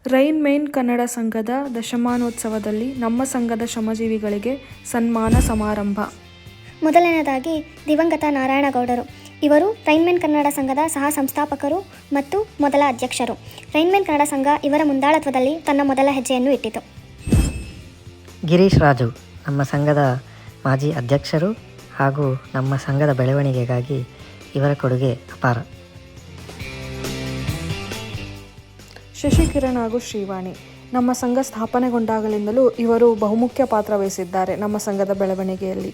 Rain main Kannada ಸಂಘದ ದಶಮಾನೋತ್ಸವದಲ್ಲಿ ನಮ್ಮ ಸಂಘದ ಶ್ರಮಜೀವಿಗಳಿಗೆ ಸನ್ಮಾನ ಸಮಾರಂಭ. ಮೊದಲನೆಯದಾಗಿ ದಿವಂಗತ ನಾರಾಯಣಗೌಡರು. ಇವರು ರೈನ್ಮೈನ್ ಕನ್ನಡ ಸಂಘದ ಸಹ ಸಂಸ್ಥಾಪಕರು ಮತ್ತು ಮೊದಲ ಅಧ್ಯಕ್ಷರು. ರೈನ್ಮೈನ್ ಕನ್ನಡ ಸಂಘ ಇವರ ಮುಂದಾಳತ್ವದಲ್ಲಿ ತನ್ನ ಮೊದಲ ಹೆಜ್ಜೆಯನ್ನು ಇಟ್ಟಿತು. ಗಿರೀಶ್ ರಾಜು ನಮ್ಮ ಸಂಘದ ಮಾಜಿ ಅಧ್ಯಕ್ಷರು ಹಾಗೂ ನಮ್ಮ ಸಂಘದ ಬೆಳವಣಿಗೆಗಾಗಿ ಇವರ ಕೊಡುಗೆ ಅಪಾರ. ಶಶಿಕಿರಣ್ ಹಾಗೂ ಶ್ರೀವಾಣಿ ನಮ್ಮ ಸಂಘ ಸ್ಥಾಪನೆಗೊಂಡಾಗಲಿಂದಲೂ ಇವರು ಬಹುಮುಖ್ಯ ಪಾತ್ರ ವಹಿಸಿದ್ದಾರೆ ನಮ್ಮ ಸಂಘದ ಬೆಳವಣಿಗೆಯಲ್ಲಿ.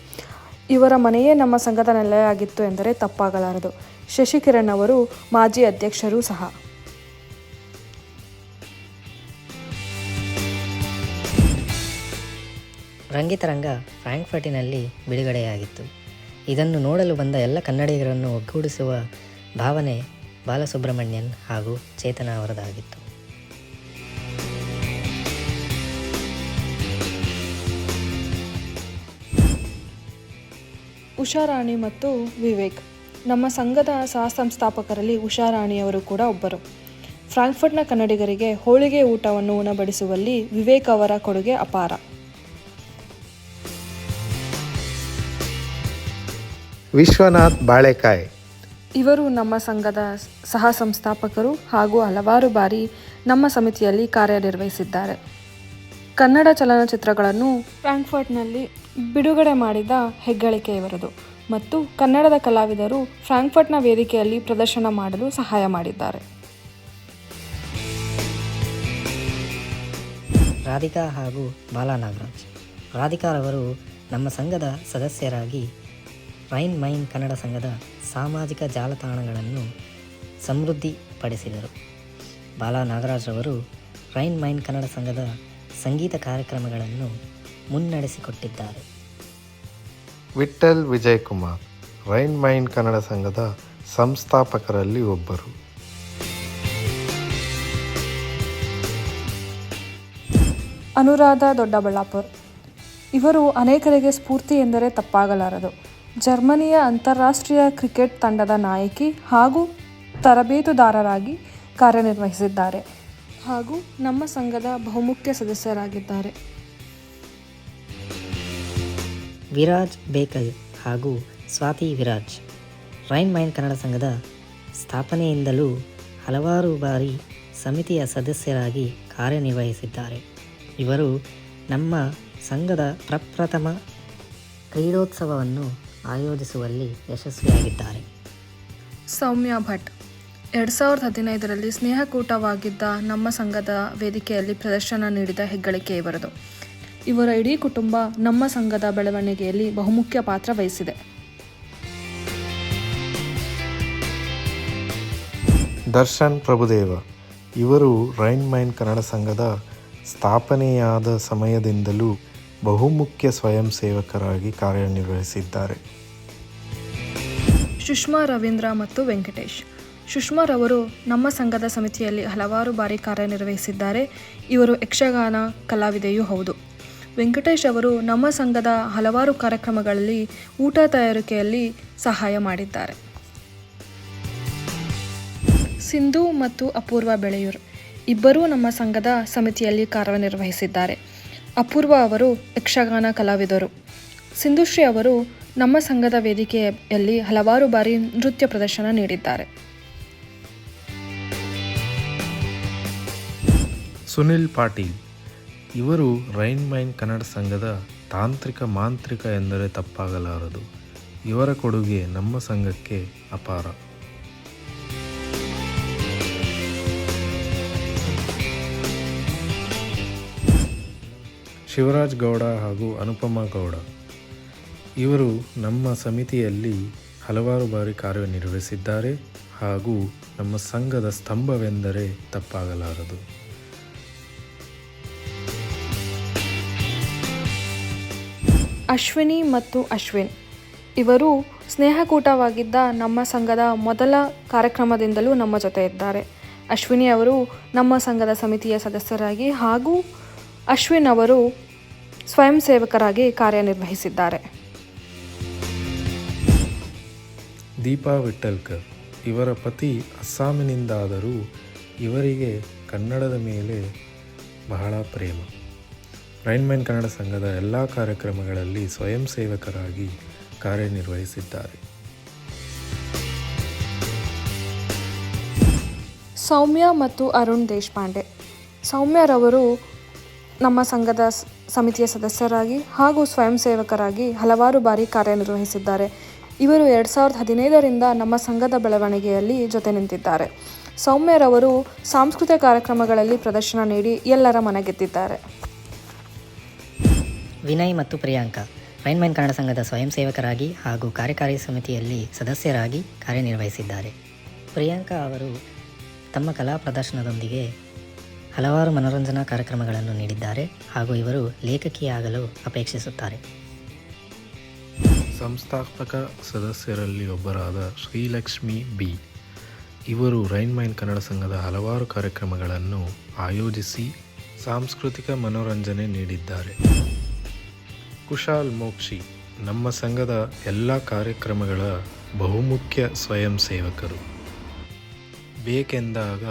ಇವರ ಮನೆಯೇ ನಮ್ಮ ಸಂಘದ ನೆಲೆಯಾಗಿತ್ತು ಎಂದರೆ ತಪ್ಪಾಗಲಾರದು. ಶಶಿಕಿರಣ್ ಅವರು ಮಾಜಿ ಅಧ್ಯಕ್ಷರೂ ಸಹ. ರಂಗಿತರಂಗ ಫ್ರಾಂಕ್ಫರ್ಟಿನಲ್ಲಿ ಬಿಡುಗಡೆಯಾಗಿತ್ತು. ಇದನ್ನು ನೋಡಲು ಬಂದ ಎಲ್ಲ ಕನ್ನಡಿಗರನ್ನು ಒಗ್ಗೂಡಿಸುವ ಭಾವನೆ ಬಾಲಸುಬ್ರಹ್ಮಣ್ಯನ್ ಹಾಗೂ ಚೇತನ ಅವರದಾಗಿತ್ತು. ಉಷಾರಾಣಿ ಮತ್ತು ವಿವೇಕ್ ನಮ್ಮ ಸಂಘದ ಸಹ ಸಂಸ್ಥಾಪಕರಲ್ಲಿ ಉಷಾರಾಣಿಯವರು ಕೂಡ ಒಬ್ಬರು. ಫ್ರಾಂಕ್ಫರ್ಟ್ನ ಕನ್ನಡಿಗರಿಗೆ ಹೋಳಿಗೆ ಊಟವನ್ನು ಉಣಬಡಿಸುವಲ್ಲಿ ವಿವೇಕ್ ಅವರ ಕೊಡುಗೆ ಅಪಾರ. ವಿಶ್ವನಾಥ್ ಬಾಳೆಕಾಯಿ ಇವರು ನಮ್ಮ ಸಂಘದ ಸಹ ಸಂಸ್ಥಾಪಕರು ಹಾಗೂ ಹಲವಾರು ಬಾರಿ ನಮ್ಮ ಸಮಿತಿಯಲ್ಲಿ ಕಾರ್ಯನಿರ್ವಹಿಸಿದ್ದಾರೆ. ಕನ್ನಡ ಚಲನಚಿತ್ರಗಳನ್ನು ಫ್ರಾಂಕ್ಫರ್ಟ್ನಲ್ಲಿ ಬಿಡುಗಡೆ ಮಾಡಿದ ಹೆಗ್ಗಳಿಕೆ ಇವರದು ಮತ್ತು ಕನ್ನಡದ ಕಲಾವಿದರು ಫ್ರಾಂಕ್ಫರ್ಟ್ನ ವೇದಿಕೆಯಲ್ಲಿ ಪ್ರದರ್ಶನ ಮಾಡಲು ಸಹಾಯ ಮಾಡಿದ್ದಾರೆ. ರಾಧಿಕಾ ಹಾಗೂ ಬಾಲಾ ನಾಗರಾಜ್. ರಾಧಿಕಾರವರು ನಮ್ಮ ಸಂಘದ ಸದಸ್ಯರಾಗಿ ರೈನ್ ಮೈನ್ ಕನ್ನಡ ಸಂಘದ ಸಾಮಾಜಿಕ ಜಾಲತಾಣಗಳನ್ನು ಸಮೃದ್ಧಿಪಡಿಸಿದರು. ಬಾಲಾ ನಾಗರಾಜ್ ಅವರು ರೈನ್ ಮೈನ್ ಕನ್ನಡ ಸಂಘದ ಸಂಗೀತ ಕಾರ್ಯಕ್ರಮಗಳನ್ನು ಮುನ್ನಡೆಸಿಕೊಟ್ಟಿದ್ದಾರೆ. ವಿಠ್ಠಲ್ ವಿಜಯಕುಮಾರ್ ರೈನ್ ಮೈನ್ ಕನ್ನಡ ಸಂಘದ ಸಂಸ್ಥಾಪಕರಲ್ಲಿ ಒಬ್ಬರು. ಅನುರಾಧ ದೊಡ್ಡಬಳ್ಳಾಪುರ್ ಇವರು ಅನೇಕರಿಗೆ ಸ್ಫೂರ್ತಿ ಎಂದರೆ ತಪ್ಪಾಗಲಾರದು. ಜರ್ಮನಿಯ ಅಂತಾರಾಷ್ಟ್ರೀಯ ಕ್ರಿಕೆಟ್ ತಂಡದ ನಾಯಕಿ ಹಾಗೂ ತರಬೇತುದಾರರಾಗಿ ಕಾರ್ಯನಿರ್ವಹಿಸಿದ್ದಾರೆ ಹಾಗೂ ನಮ್ಮ ಸಂಘದ ಬಹುಮುಖ್ಯ ಸದಸ್ಯರಾಗಿದ್ದಾರೆ. ವಿರಾಜ್ ಬೇಕಲ್ ಹಾಗೂ ಸ್ವಾತಿ ವಿರಾಜ್ ರೈನ್ ಮೈನ್ ಕನ್ನಡ ಸಂಘದ ಸ್ಥಾಪನೆಯಿಂದಲೂ ಹಲವಾರು ಬಾರಿ ಸಮಿತಿಯ ಸದಸ್ಯರಾಗಿ ಕಾರ್ಯನಿರ್ವಹಿಸಿದ್ದಾರೆ. ಇವರು ನಮ್ಮ ಸಂಘದ ಪ್ರಪ್ರಥಮ ಕ್ರೀಡೋತ್ಸವವನ್ನು ಆಯೋಜಿಸುವಲ್ಲಿ ಯಶಸ್ವಿಯಾಗಿದ್ದಾರೆ. ಸೌಮ್ಯ ಭಟ್ 2015ರಲ್ಲಿ ಸ್ನೇಹಕೂಟವಾಗಿದ್ದ ನಮ್ಮ ಸಂಘದ ವೇದಿಕೆಯಲ್ಲಿ ಪ್ರದರ್ಶನ ನೀಡಿದ ಹೆಗ್ಗಳಿಕೆ ಇವರದು. ಇವರ ಇಡೀ ಕುಟುಂಬ ನಮ್ಮ ಸಂಘದ ಬೆಳವಣಿಗೆಯಲ್ಲಿ ಬಹುಮುಖ್ಯ ಪಾತ್ರ ವಹಿಸಿದೆ. ದರ್ಶನ್ ಪ್ರಭುದೇವ ಇವರು ರೈನ್ ಮೈನ್ ಕನ್ನಡ ಸಂಘದ ಸ್ಥಾಪನೆಯಾದ ಸಮಯದಿಂದಲೂ ಬಹುಮುಖ್ಯ ಸ್ವಯಂ ಸೇವಕರಾಗಿ ಕಾರ್ಯನಿರ್ವಹಿಸಿದ್ದಾರೆ. ಸುಷ್ಮಾ ರವೀಂದ್ರ ಮತ್ತು ವೆಂಕಟೇಶ್. ಸುಷ್ಮಾರವರು ನಮ್ಮ ಸಂಘದ ಸಮಿತಿಯಲ್ಲಿ ಹಲವಾರು ಬಾರಿ ಕಾರ್ಯನಿರ್ವಹಿಸಿದ್ದಾರೆ. ಇವರು ಯಕ್ಷಗಾನ ಕಲಾವಿದೆಯೂ ಹೌದು. ವೆಂಕಟೇಶ್ ಅವರು ನಮ್ಮ ಸಂಘದ ಹಲವಾರು ಕಾರ್ಯಕ್ರಮಗಳಲ್ಲಿ ಊಟ ತಯಾರಿಕೆಯಲ್ಲಿ ಸಹಾಯ ಮಾಡಿದ್ದಾರೆ. ಸಿಂಧು ಮತ್ತು ಅಪೂರ್ವ ಬೆಳೆಯೂರು ಇಬ್ಬರೂ ನಮ್ಮ ಸಂಘದ ಸಮಿತಿಯಲ್ಲಿ ಕಾರ್ಯನಿರ್ವಹಿಸಿದ್ದಾರೆ. ಅಪೂರ್ವ ಅವರು ಯಕ್ಷಗಾನ ಕಲಾವಿದರು. ಸಿಂಧುಶ್ರೀ ಅವರು ನಮ್ಮ ಸಂಘದ ವೇದಿಕೆಯಲ್ಲಿ ಹಲವಾರು ಬಾರಿ ನೃತ್ಯ ಪ್ರದರ್ಶನ ನೀಡಿದ್ದಾರೆ. ಸುನಿಲ್ ಪಾಟೀಲ್ ಇವರು ರೈನ್ ಮೈನ್ ಕನ್ನಡ ಸಂಘದ ತಾಂತ್ರಿಕ ಮಾಂತ್ರಿಕ ಎಂದರೆ ತಪ್ಪಾಗಲಾರದು. ಇವರ ಕೊಡುಗೆ ನಮ್ಮ ಸಂಘಕ್ಕೆ ಅಪಾರ. ಶಿವರಾಜ್ ಗೌಡ ಹಾಗೂ ಅನುಪಮಾ ಗೌಡ ಇವರು ನಮ್ಮ ಸಮಿತಿಯಲ್ಲಿ ಹಲವಾರು ಬಾರಿ ಕಾರ್ಯನಿರ್ವಹಿಸಿದ್ದಾರೆ ಹಾಗೂ ನಮ್ಮ ಸಂಘದ ಸ್ತಂಭವೆಂದರೆ ತಪ್ಪಾಗಲಾರದು. ಅಶ್ವಿನಿ ಮತ್ತು ಅಶ್ವಿನ್ ಇವರು ಸ್ನೇಹಕೂಟವಾಗಿದ್ದ ನಮ್ಮ ಸಂಘದ ಮೊದಲ ಕಾರ್ಯಕ್ರಮದಿಂದಲೂ ನಮ್ಮ ಜೊತೆ ಇದ್ದಾರೆ. ಅಶ್ವಿನಿ ಅವರು ನಮ್ಮ ಸಂಘದ ಸಮಿತಿಯ ಸದಸ್ಯರಾಗಿ ಹಾಗೂ ಅಶ್ವಿನ್ ಅವರು ಸ್ವಯಂ ಸೇವಕರಾಗಿ ಕಾರ್ಯನಿರ್ವಹಿಸಿದ್ದಾರೆ. ದೀಪಾ ವಿಠಲ್ಕರ್ ಇವರ ಪತಿ ಅಸ್ಸಾಮಿನಿಂದಾದರೂ ಇವರಿಗೆ ಕನ್ನಡದ ಮೇಲೆ ಬಹಳ ಪ್ರೇಮ. ರೈನ್ ಮ್ಯಾನ್ ಕನ್ನಡ ಸಂಘದ ಎಲ್ಲ ಕಾರ್ಯಕ್ರಮಗಳಲ್ಲಿ ಸ್ವಯಂ ಸೇವಕರಾಗಿ ಕಾರ್ಯನಿರ್ವಹಿಸಿದ್ದಾರೆ. ಸೌಮ್ಯ ಮತ್ತು ಅರುಣ್ ದೇಶಪಾಂಡೆ. ಸೌಮ್ಯರವರು ನಮ್ಮ ಸಂಘದ ಸಮಿತಿಯ ಸದಸ್ಯರಾಗಿ ಹಾಗೂ ಸ್ವಯಂ ಸೇವಕರಾಗಿ ಹಲವಾರು ಬಾರಿ ಕಾರ್ಯನಿರ್ವಹಿಸಿದ್ದಾರೆ. ಇವರು 2015ರಿಂದ ನಮ್ಮ ಸಂಘದ ಬೆಳವಣಿಗೆಯಲ್ಲಿ ಜೊತೆ ನಿಂತಿದ್ದಾರೆ. ಸೌಮ್ಯರವರು ಸಾಂಸ್ಕೃತಿಕ ಕಾರ್ಯಕ್ರಮಗಳಲ್ಲಿ ಪ್ರದರ್ಶನ ನೀಡಿ ಎಲ್ಲರ ಮನಗೆದ್ದಿದ್ದಾರೆ. ವಿನಯ್ ಮತ್ತು ಪ್ರಿಯಾಂಕಾ ರೈನ್ ಮ್ಯಾನ್ ಕನ್ನಡ ಸಂಘದ ಸ್ವಯಂ ಸೇವಕರಾಗಿ ಹಾಗೂ ಕಾರ್ಯಕಾರಿ ಸಮಿತಿಯಲ್ಲಿ ಸದಸ್ಯರಾಗಿ ಕಾರ್ಯನಿರ್ವಹಿಸಿದ್ದಾರೆ. ಪ್ರಿಯಾಂಕಾ ಅವರು ತಮ್ಮ ಕಲಾ ಪ್ರದರ್ಶನದೊಂದಿಗೆ ಹಲವಾರು ಮನೋರಂಜನಾ ಕಾರ್ಯಕ್ರಮಗಳನ್ನು ನೀಡಿದ್ದಾರೆ ಹಾಗೂ ಇವರು ಲೇಖಕಿಯಾಗಲು ಅಪೇಕ್ಷಿಸುತ್ತಾರೆ. ಸಂಸ್ಥಾಪಕ ಸದಸ್ಯರಲ್ಲಿ ಒಬ್ಬರಾದ ಶ್ರೀಲಕ್ಷ್ಮಿ ಬಿ. ಇವರು ರೈನ್ ಮ್ಯಾನ್ ಕನ್ನಡ ಸಂಘದ ಹಲವಾರು ಕಾರ್ಯಕ್ರಮಗಳನ್ನು ಆಯೋಜಿಸಿ ಸಾಂಸ್ಕೃತಿಕ ಮನೋರಂಜನೆ ನೀಡಿದ್ದಾರೆ. ಕುಶಾಲ್ ಮೋಕ್ಷಿ ನಮ್ಮ ಸಂಘದ ಎಲ್ಲ ಕಾರ್ಯಕ್ರಮಗಳ ಬಹುಮುಖ್ಯ ಸ್ವಯಂ ಸೇವಕರು. ಬೇಕೆಂದಾಗ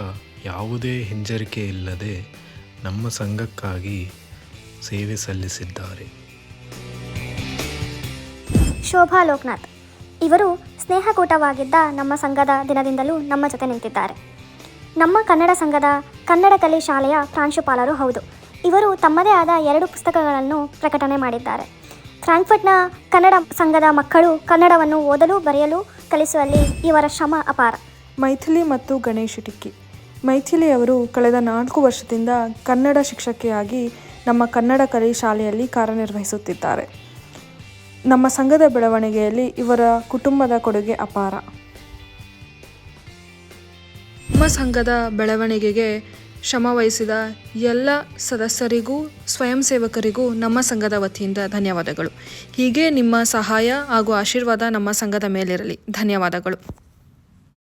ಯಾವುದೇ ಹಿಂಜರಿಕೆ ಇಲ್ಲದೆ ನಮ್ಮ ಸಂಘಕ್ಕಾಗಿ ಸೇವೆ ಸಲ್ಲಿಸಿದ್ದಾರೆ. ಶೋಭಾ ಲೋಕನಾಥ್ ಇವರು ಸ್ನೇಹಕೂಟವಾಗಿದ್ದ ನಮ್ಮ ಸಂಘದ ದಿನದಿಂದಲೂ ನಮ್ಮ ಜೊತೆ ನಿಂತಿದ್ದಾರೆ. ನಮ್ಮ ಕನ್ನಡ ಸಂಘದ ಕನ್ನಡ ಕಲೆ ಶಾಲೆಯ ಪ್ರಾಂಶುಪಾಲರು ಹೌದು. ಇವರು ತಮ್ಮದೇ ಆದ 2 ಪುಸ್ತಕಗಳನ್ನು ಪ್ರಕಟಣೆ ಮಾಡಿದ್ದಾರೆ. ಫ್ರಾಂಕ್ಫರ್ಟ್ನ ಕನ್ನಡ ಸಂಘದ ಮಕ್ಕಳು ಕನ್ನಡವನ್ನು ಓದಲು ಬರೆಯಲು ಕಲಿಸುವಲ್ಲಿ ಇವರ ಶ್ರಮ ಅಪಾರ. ಮೈಥಿಲಿ ಮತ್ತು ಗಣೇಶ್ ಟಿಕ್ಕಿ. ಮೈಥಿಲಿ ಅವರು ಕಳೆದ 4 ವರ್ಷದಿಂದ ಕನ್ನಡ ಶಿಕ್ಷಕಿಯಾಗಿ ನಮ್ಮ ಕನ್ನಡ ಕಲೆ ಶಾಲೆಯಲ್ಲಿ ಕಾರ್ಯನಿರ್ವಹಿಸುತ್ತಿದ್ದಾರೆ. ನಮ್ಮ ಸಂಘದ ಬೆಳವಣಿಗೆಯಲ್ಲಿ ಇವರ ಕುಟುಂಬದ ಕೊಡುಗೆ ಅಪಾರ. ನಮ್ಮ ಸಂಘದ ಬೆಳವಣಿಗೆಗೆ ಶ್ರಮವಹಿಸಿದ ಎಲ್ಲ ಸದಸ್ಯರಿಗೂ ಸ್ವಯಂ ಸೇವಕರಿಗೂ ನಮ್ಮ ಸಂಘದ ವತಿಯಿಂದ ಧನ್ಯವಾದಗಳು. ಹೀಗೆ ನಿಮ್ಮ ಸಹಾಯ ಹಾಗೂ ಆಶೀರ್ವಾದ ನಮ್ಮ ಸಂಘದ ಮೇಲಿರಲಿ. ಧನ್ಯವಾದಗಳು.